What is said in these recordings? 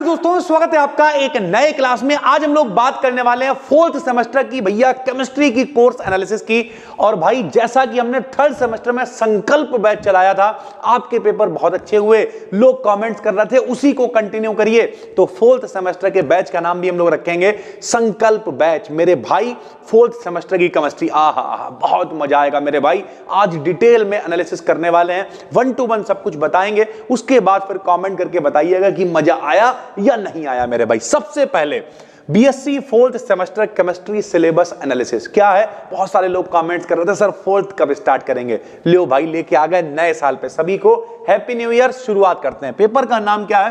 दोस्तों, स्वागत है आपका एक नए क्लास में। आज हम लोग बात करने वाले हैं फोर्थ सेमेस्टर की भैया केमिस्ट्री की कोर्स एनालिसिस की। और भाई जैसा कि हमने थर्ड सेमेस्टर में संकल्प बैच चलाया था, आपके पेपर बहुत अच्छे हुए, लोग कमेंट्स कर रहे थे, उसी को कंटिन्यू करिए। तो फोर्थ सेमेस्टर के बैच का नाम भी हम लोग रखेंगे संकल्प बैच। मेरे भाई फोर्थ सेमेस्टर की केमिस्ट्री बहुत मजा आएगा मेरे भाई। आज डिटेल में एनालिसिस करने वाले हैं, 1 to 1 सब कुछ बताएंगे। उसके बाद फिर कमेंट करके बताइएगा कि मजा आया या नहीं आया मेरे भाई। सबसे पहले BSc fourth semester chemistry syllabus analysis क्या है। बहुत सारे लोग कमेंट्स कर रहे थे सर फोर्थ कब स्टार्ट करेंगे। लो भाई, लेके आ गए नए साल पे। सभी को हैप्पी न्यू ईयर। शुरुआत करते हैं। पेपर का नाम क्या है?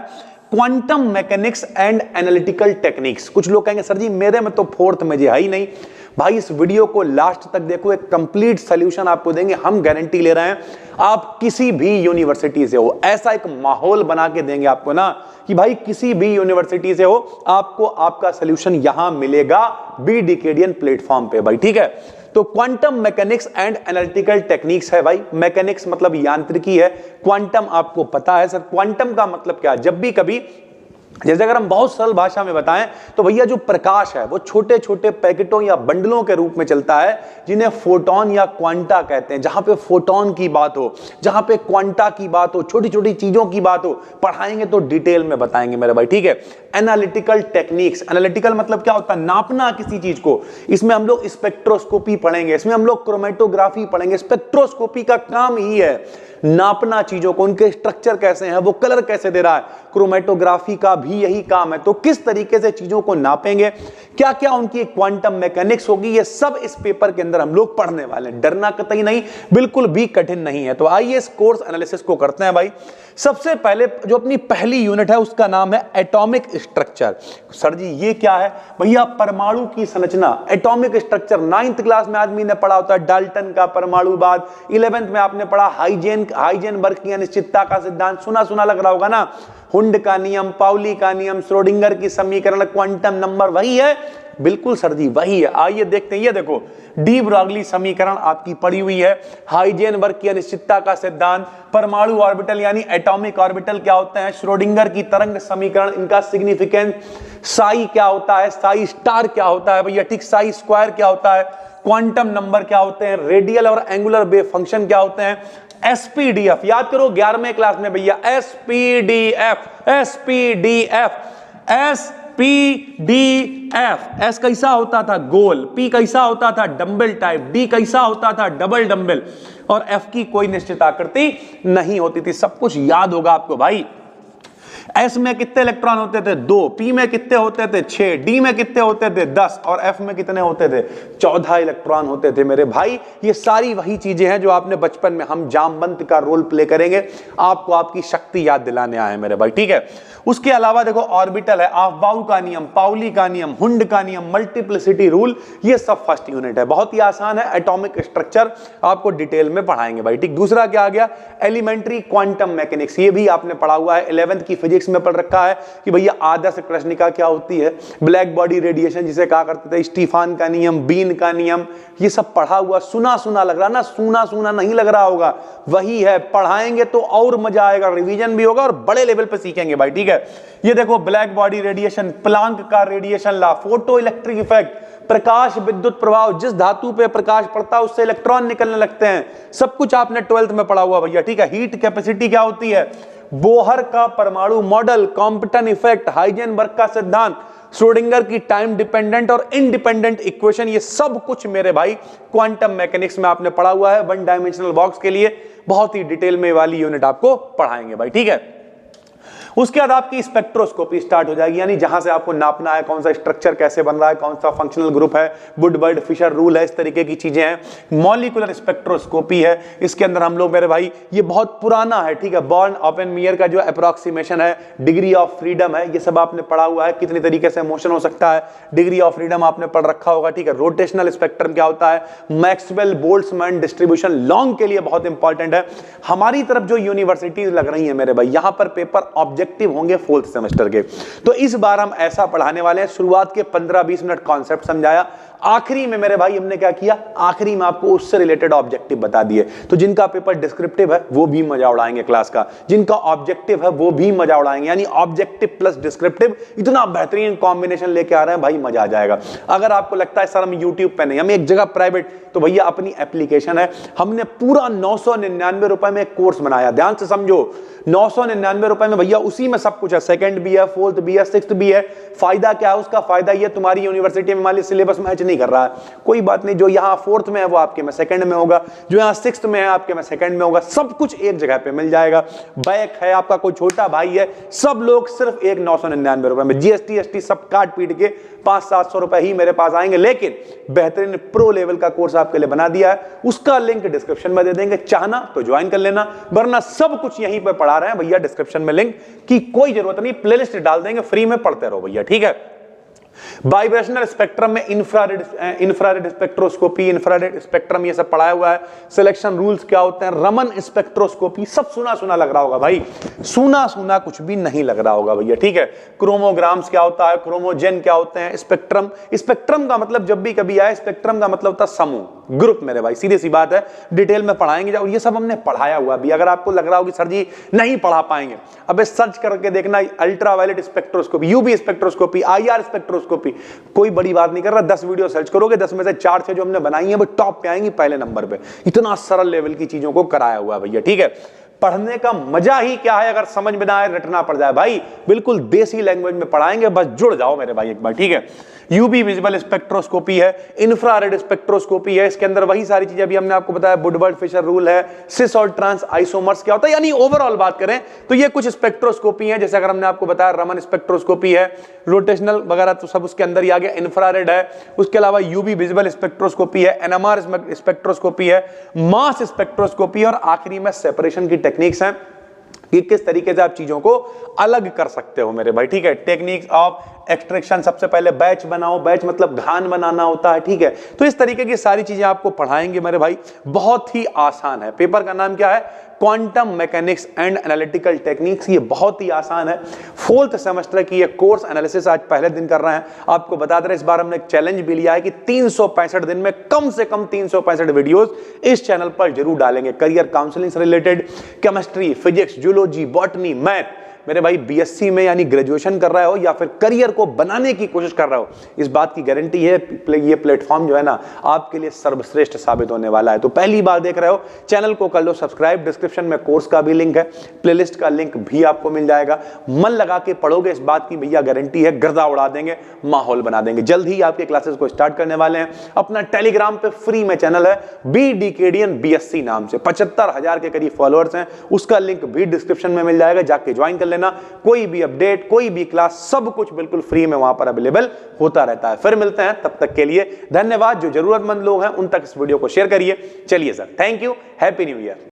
Quantum mechanics and analytical techniques. कुछ लोग कहेंगे सर जी मेरे में तो फोर्थ में जी है ही नहीं। भाई इस वीडियो को लास्ट तक देखो, एक कंप्लीट सॉल्यूशन आपको देंगे। हम गारंटी ले रहे हैं, आप किसी भी यूनिवर्सिटी से हो, ऐसा एक माहौल बना के देंगे आपको ना कि भाई किसी भी यूनिवर्सिटी से हो, आपको आपका सॉल्यूशन यहां मिलेगा बीडीकेडियन प्लेटफॉर्म पे भाई। ठीक है, तो quantum mechanics and analytical techniques है भाई। मैकेनिक्स मतलब यांत्रिकी है, क्वांटम आपको पता है। सर क्वांटम का मतलब क्या है? जब भी कभी, जैसे अगर हम बहुत सरल भाषा में बताएं तो भैया जो प्रकाश है वो छोटे छोटे पैकेटों या बंडलों के रूप में चलता है, जिन्हें फोटोन या क्वांटा कहते हैं। जहां पे फोटोन की बात हो, जहां पे क्वांटा की बात हो, छोटी छोटी चीजों की बात हो, पढ़ाएंगे तो डिटेल में बताएंगे मेरे भाई। ठीक है, एनालिटिकल टेक्निक्स। एनालिटिकल मतलब क्या होता है? नापना किसी चीज को। इसमें हम लोग स्पेक्ट्रोस्कोपी पढ़ेंगे, इसमें हम लोग क्रोमेटोग्राफी पढ़ेंगे। स्पेक्ट्रोस्कोपी का काम ही है नापना चीजों को, उनके स्ट्रक्चर कैसे हैं, वो कलर कैसे दे रहा है। क्रोमेटोग्राफी का भी यही काम है। तो किस तरीके से चीजों को नापेंगे, क्या क्या उनकी क्वांटम मैकेनिक्स होगी, ये सब इस पेपर के अंदर हम लोग पढ़ने वाले हैं। डरना कतई नहीं, बिल्कुल भी कठिन नहीं है। तो आइए इस कोर्स एनालिसिस को करते हैं भाई। सबसे पहले जो अपनी पहली यूनिट है उसका नाम है एटॉमिक स्ट्रक्चर। सर जी ये क्या है? भैया परमाणु की संरचना, एटॉमिक स्ट्रक्चर। 9th क्लास में आदमी ने पढ़ा होता है डाल्टन का परमाणुवाद। 11th में आपने पढ़ा हाइजेनबर्ग की अनिश्चितता का सिद्धांत। सुना लग रहा होगा ना। हुंड का नियम, पाउली का नियम, श्रोडिंगर की समीकरण, क्वांटम नंबर, वही है। बिल्कुल सर जी वही है। आइए देखते हैं। ये देखो डी ब्रॉगली समीकरण आपकी पड़ी हुई है, हाइजेनबर्ग की अनिश्चितता का सिद्धांत, परमाणु ऑर्बिटल यानी एटॉमिक ऑर्बिटल क्या होते हैं, श्रोडिंगर की तरंग समीकरण, इनका सिग्निफिकेंस, साई क्या होता है, साई स्टार क्या होता है भैया, ठीक, साई स्क्वायर क्या होता है, क्वांटम नंबर क्या होते हैं, रेडियल और एंगुलर वेव फंक्शन क्या होते हैं, एसपीडीएफ। याद करो 11वें क्लास में भैया एसपीडीएफ। एस कैसा होता था? गोल। पी कैसा होता था? Dumbbell type. डी कैसा होता था? Double dumbbell. और एफ की कोई निश्चित आकृति नहीं होती थी। सब कुछ याद होगा आपको भाई। एस में कितने इलेक्ट्रॉन होते थे? 2। पी में कितने होते थे? 6। डी में कितने होते थे? 10। और एफ में कितने होते थे? 14 इलेक्ट्रॉन होते थे मेरे भाई। ये सारी वही चीजें हैं जो आपने बचपन में, हम जामवंत का रोल प्ले करेंगे, आपको आपकी शक्ति याद दिलाने आए मेरे भाई। ठीक है, उसके अलावा देखो ऑर्बिटल है, ऑफबाउ का नियम, पाउली का नियम, हुंड का नियम, मल्टीप्लिसिटी रूल, ये सब फर्स्ट यूनिट है। बहुत ही आसान है। एटॉमिक स्ट्रक्चर आपको डिटेल में पढ़ाएंगे भाई। ठीक, दूसरा क्या आ गया? Elementary quantum mechanics. ये भी आपने पढ़ा हुआ है, 11th की फिजिक्स में पढ़ रखा है कि भैया आदर्श कृष्णिका क्या होती है, ब्लैक बॉडी रेडिएशन जिसे कहा करते थे, स्टीफान का नियम, बीन का नियम, ये सब पढ़ा हुआ। सुना लग रहा ना, सुना नहीं लग रहा होगा, वही है। पढ़ाएंगे तो और मजा आएगा, रिवीजन भी होगा और बड़े लेवल पे सीखेंगे भाई। ठीक है, ये देखो ब्लैक बॉडी रेडिएशन, प्लांक का radiation law, photo electric effect, प्रकाश विद्युत प्रभाव, जिस धातु पे प्रकाश पड़ता है उससे इलेक्ट्रॉन निकलने लगते हैं। सब कुछ आपने 12th में पढ़ा हुआ भैया। ठीक है, हीट कैपेसिटी क्या होती है, बोहर का परमाणु मॉडल, कॉम्पटन इफेक्ट, हाइजेनबर्ग का सिद्धांत, श्रोडिंगर की टाइम डिपेंडेंट और इंडिपेंडेंट इक्वेशन, ये सब कुछ मेरे भाई क्वांटम मैकेनिक्स में आपने पढ़ा हुआ है। 1 डायमेंशनल बॉक्स के लिए बहुत ही डिटेल में वाली यूनिट आपको पढ़ाएंगे भाई। ठीक है, उसके बाद आपकी स्पेक्ट्रोस्कोपी स्टार्ट हो जाएगी, यानी जहां से आपको नापना है कौन सा स्ट्रक्चर कैसे बन रहा है, कौन सा फंक्शनल ग्रुप है, वुडवर्ड फिशर रूल है, इस तरीके की चीजें हैं। मॉलिक्यूलर स्पेक्ट्रोस्कोपी है, इसके अंदर हम लोग मेरे भाई, ये बहुत पुराना है। ठीक है, बॉर्न ओपेनमेयर का जो अप्रोक्सीमेशन है, डिग्री ऑफ फ्रीडम है, ये सब आपने पढ़ा हुआ है। कितनी तरीके से मोशन हो सकता है, डिग्री ऑफ फ्रीडम आपने पढ़ रखा होगा। ठीक है, रोटेशनल स्पेक्ट्रम क्या होता है, मैक्सवेल बोल्ट्जमैन डिस्ट्रीब्यूशन, लॉन्ग के लिए बहुत इंपॉर्टेंट है। हमारी तरफ जो यूनिवर्सिटीज लग रही है मेरे भाई, यहां पर पेपर ऑब्जेक्टिव होंगे फोर्थ सेमेस्टर के। तो इस बार हम ऐसा पढ़ाने वाले हैं, शुरुआत के 15-20 मिनट कॉन्सेप्ट समझाया, आखिरी में मेरे भाई हमने क्या किया, आखिरी में आपको उससे रिलेटेड ऑब्जेक्टिव बता दिए। तो जिनका पेपर डिस्क्रिप्टिव है वो भी मजा उड़ाएंगे क्लास का, जिनका ऑब्जेक्टिव है वो भी मजा उड़ाएंगे। यानी ऑब्जेक्टिव प्लस डिस्क्रिप्टिव, इतना बेहतरीन कॉम्बिनेशन लेके आ रहे हैं भाई, मजा आ जाएगा। अगर आपको लगता है सर हम यूट्यूब पे नहीं, हम एक जगह प्राइवेट, तो भैया अपनी एप्लीकेशन है, हमने पूरा 999 रुपए में एक कोर्स बनाया। ध्यान से समझो, 999 रुपए में भैया उसी में सब कुछ है, सेकंड भी है, फोर्थ भी है, सिक्स्थ भी है। फायदा क्या है उसका, फायदा ये तुम्हारी यूनिवर्सिटी में मान ली सिलेबस मैच नहीं कर रहा है, कोई बात नहीं, जो यहाँ फोर्थ में है वो आपके में सेकंड में होगा, जो यहाँ सिक्स्थ में है आपके में सेकंड में होगा, सब कुछ एक जगह पे मिल जाएगा। बैक है आपका, कोई छोटा भाई है, सब लोग सिर्फ एक 999 रुपए में, जीएसटी एसटी सब काट पीट के 500-700 रुपए ही मेरे पास आएंगे। लेकिन बेहतरीन प्रो लेवल का कोर्स आपके लिए बना दिया है, उसका लिंक डिस्क्रिप्शन में दे देंगे, चाहना तो ज्वाइन कर लेना, वरना सब कुछ यहीं पे पढ़ा रहे हैं भैया डिस्क्रिप्शन में, लिंक की कोई जरूरत नहीं, प्लेलिस्ट डाल देंगे, फ्री में पढ़ते रहो भैया, ठीक है। वाइब्रेशनल स्पेक्ट्रम में इंफ्रारेड स्पेक्ट्रोस्कोपी, इंफ्रारेड स्पेक्ट्रम ये सब पढ़ाया हुआ है। सिलेक्शन रूल्स क्या होते हैं, रमन स्पेक्ट्रोस्कोपी, सब सुना सुना लग रहा होगा भाई, सुना सुना कुछ भी नहीं लग रहा होगा भैया, ठीक है। क्रोमोग्राम्स क्या होता है, क्रोमोजेन क्या होते हैं, स्पेक्ट्रम, स्पेक्ट्रम का मतलब जब भी कभी आए, स्पेक्ट्रम का मतलब होता है समूह, ग्रुप मेरे भाई, सीधी सी बात है, डिटेल में पढ़ाएंगे। और ये सब हमने पढ़ाया हुआ भी, अगर आपको लग रहा हो कि सर जी नहीं पढ़ा पाएंगे, अबे सर्च करके देखना, ultraviolet spectroscopy, UV spectroscopy, IR spectroscopy, कोई बड़ी बात नहीं कर रहा, 10 वीडियो सर्च करोगे, 10 में से 4-6 जो हमने बनाई है वो टॉप पे आएंगी, पहले नंबर पे। इतना सरल लेवल की चीजों को कराया हुआ है भैया, ठीक है। पढ़ने का मजा ही क्या है, अगर समझ में ना आए रटना पड़ जाए भाई, बिल्कुल देसी लैंग्वेज में पढ़ाएंगे, बस जुड़ जाओ मेरे भाई एक बार, ठीक है। यूवी विजिबल स्पेक्ट्रोस्कोपी है, इंफ्रारेड स्पेक्ट्रोस्कोपी है, इसके अंदर वही सारी चीजें अभी हमने आपको बताया, वुडवर्ड फिशर रूल है, सिस और ट्रांस आइसोमर्स क्या होता है। यानी ओवरऑल बात करें तो ये कुछ स्पेक्ट्रोस्कोपी है, जैसे अगर हमने आपको बताया रमन स्पेक्ट्रोस्कोपी है, रोटेशनल वगैरह तो सब उसके अंदर ही आ गया, इंफ्रारेड है, उसके अलावा यूवी विजिबल स्पेक्ट्रोस्कोपी है, एनएमआर स्पेक्ट्रोस्कोपी है, मास स्पेक्ट्रोस्कोपी, और आखिरी में सेपरेशन की टेक्निक्स हैं कि किस तरीके से आप चीजों को अलग कर सकते हो मेरे भाई, ठीक है। टेक्निक्स ऑफ एक्सट्रैक्शन, सबसे पहले बैच बनाओ, बैच मतलब घान बनाना होता है, ठीक है। तो इस तरीके की सारी चीजें आपको पढ़ाएंगे मेरे भाई, बहुत ही आसान है। पेपर का नाम क्या है, quantum mechanics and analytical techniques, ये बहुत ही आसान है। 4th सेमेस्टर की ये कोर्स एनालिसिस आज पहले दिन कर रहे हैं, आपको बता दे रहे, इस बार हमने एक चैलेंज भी लिया है कि 365 दिन में कम से कम 365 वीडियोस इस चैनल पर जरूर डालेंगे, करियर काउंसलिंग से related, chemistry, physics, zoology, botany, math. मेरे भाई बीएससी में यानी ग्रेजुएशन कर रहे हो या फिर करियर को बनाने की कोशिश कर रहे हो, इस बात की गारंटी है ये प्लेटफॉर्म जो है ना आपके लिए सर्वश्रेष्ठ साबित होने वाला है। तो पहली बार देख रहे हो, चैनल को कर लो सब्सक्राइब, डिस्क्रिप्शन में कोर्स का भी लिंक है, प्लेलिस्ट का लिंक भी आपको मिल जाएगा। मन लगा के पढ़ोगे, इस बात की भैया गारंटी है, गर्दा उड़ा देंगे, माहौल बना देंगे। जल्द ही आपके क्लासेस को स्टार्ट करने वाले हैं। अपना टेलीग्राम पे फ्री में चैनल है BDKDN BSc नाम से, 75,000 के करीब फॉलोअर्स हैं, उसका लिंक भी डिस्क्रिप्शन में मिल जाएगा, जाके ज्वाइन कर लेना। कोई भी अपडेट, कोई भी क्लास, सब कुछ बिल्कुल फ्री में वहां पर अवेलेबल होता रहता है। फिर मिलते हैं, तब तक के लिए धन्यवाद। जो जरूरतमंद लोग हैं उन तक इस वीडियो को शेयर करिए। चलिए sir, thank you, happy new year.